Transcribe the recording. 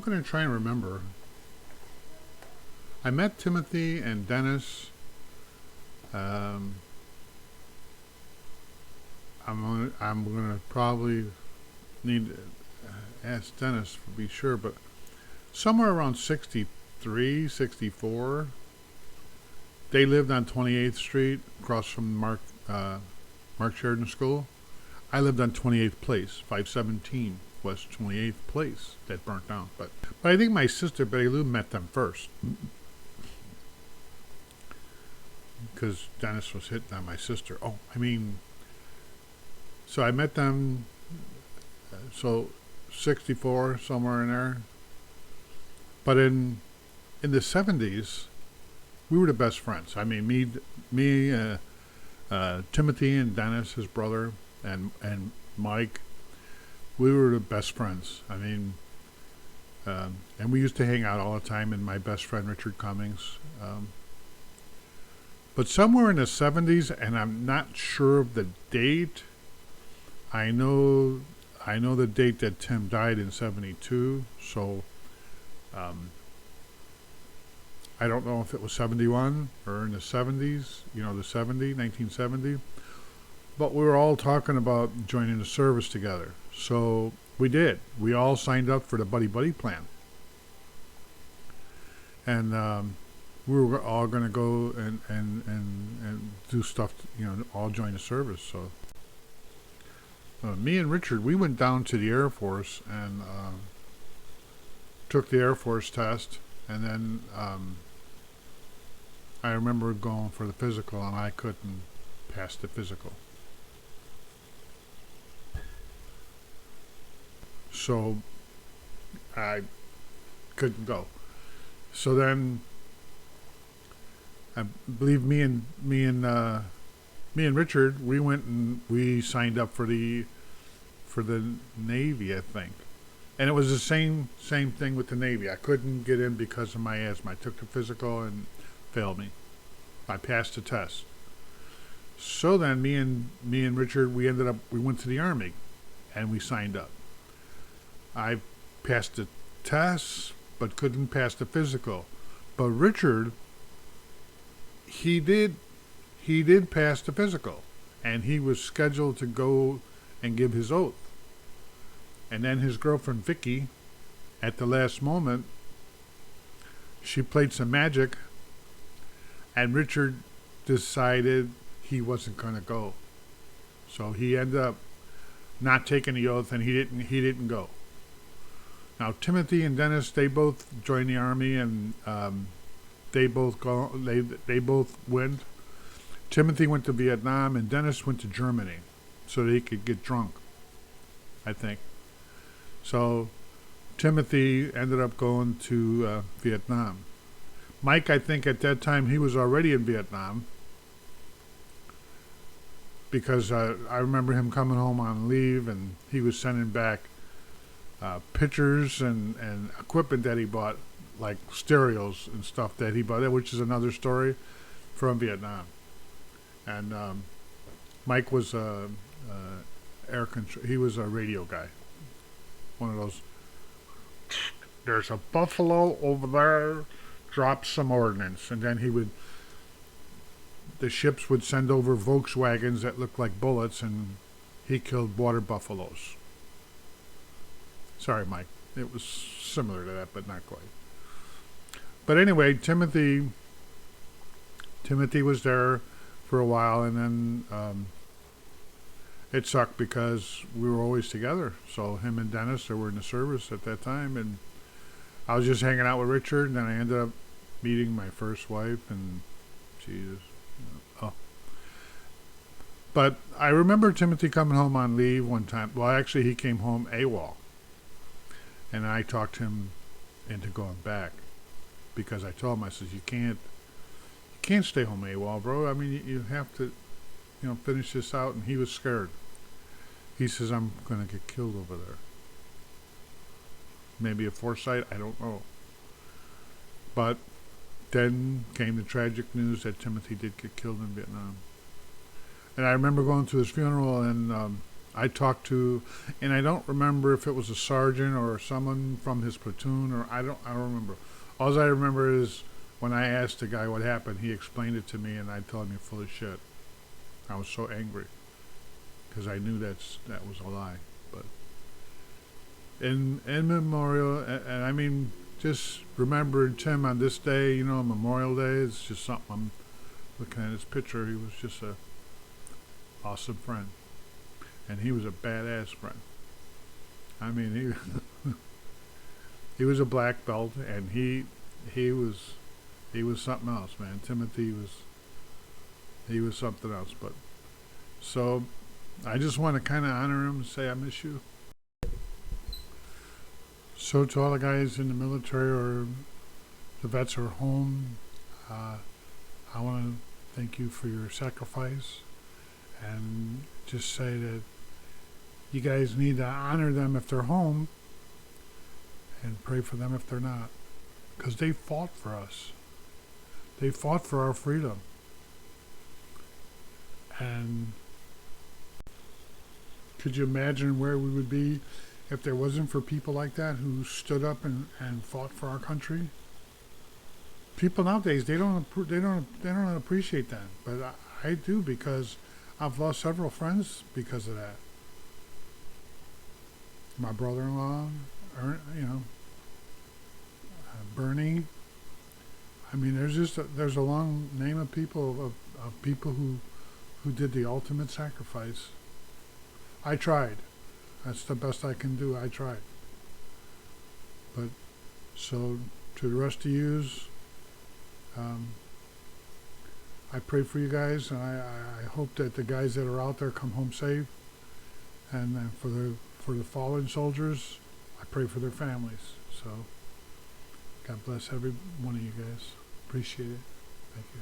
going to try and remember. I met Timothy and Dennis. Um, I'm gonna probably need to ask Dennis to be sure, but somewhere around 63, 64, they lived on 28th Street, across from Mark Sheridan School. I lived on 28th Place, 517 West 28th Place, that burnt down. But I think my sister Betty Lou met them first, because Dennis was hitting on my sister. So I met them, so 64, somewhere in there. But in the 70s, we were the best friends. I mean, Timothy and Dennis, his brother, and Mike, we were the best friends. I mean, and we used to hang out all the time, and my best friend, Richard Cummings. But somewhere in the 70s, and I'm not sure of the date, I know the date that Tim died in 72, so I don't know if it was 71 or in the 70s, the 1970. But we were all talking about joining the service together. So we did. We all signed up for the Buddy Buddy plan. And we were all going to go and do stuff, all join the service. So me and Richard, we went down to the Air Force and took the Air Force test. And then I remember going for the physical, and I couldn't pass the physical. So I couldn't go. So then I believe me and Richard, we went and we signed up for the Navy, I think. And it was the same thing with the Navy. I couldn't get in because of my asthma. I took the physical and failed me. I passed the test. So then me and Richard, we went to the Army and we signed up. I passed the test but couldn't pass the physical. But Richard, he did pass the physical, and he was scheduled to go and give his oath. And then his girlfriend Vicky, at the last moment, she played some magic, and Richard decided he wasn't going to go. So he ended up not taking the oath, and he didn't go. Now Timothy and Dennis, they both joined the Army, and they both went. Timothy went to Vietnam, and Dennis went to Germany so that he could get drunk, I think. So Timothy ended up going to Vietnam. Mike, I think at that time he was already in Vietnam, because I remember him coming home on leave, and he was sending back pictures and equipment that he bought, like stereos and stuff that he bought, which is another story, from Vietnam. And Mike was air control. He was a radio guy. One of those. There's a buffalo over there. Drop some ordnance, and then the ships would send over Volkswagens that looked like bullets, and he killed water buffaloes. Sorry, Mike. It was similar to that, but not quite. But anyway, Timothy was there for a while, and then it sucked because we were always together. So him and Dennis, they were in the service at that time, and I was just hanging out with Richard, and then I ended up meeting my first wife, and Jesus. But I remember Timothy coming home on leave one time. Well, actually, he came home AWOL. And I talked him into going back, because I told him, I said, you can't stay home AWOL, bro. I mean, you have to, finish this out. And he was scared. He says, I'm going to get killed over there. Maybe a foresight, I don't know. But then came the tragic news that Timothy did get killed in Vietnam. And I remember going to his funeral, and I talked to, and I don't remember if it was a sergeant or someone from his platoon, or I don't remember. All I remember is when I asked the guy what happened, he explained it to me, and I told him, "You're full of shit." I was so angry because I knew that was a lie. But in memorial, and I mean, just remembering Tim on this day, Memorial Day, is just something. I'm looking at his picture. He was just a awesome friend, and he was a badass friend. I mean, he was a black belt, and he was something else, man. Timothy was something else. But so I just want to kind of honor him and say I miss you. So to all the guys in the military or the vets who are home, I want to thank you for your sacrifice, and just say that you guys need to honor them if they're home and pray for them if they're not, because they fought for us. They fought for our freedom. And could you imagine where we would be if there wasn't for people like that who stood up and fought for our country? People nowadays, they don't appreciate that, but I do, because I've lost several friends because of that. My brother-in-law, Bernie. I mean, there's a long name of people who did the ultimate sacrifice. I tried. That's the best I can do. I tried. But so to the rest of yous, I pray for you guys, and I hope that the guys that are out there come home safe. And for the fallen soldiers, I pray for their families. So God bless every one of you guys. Appreciate it. Thank you.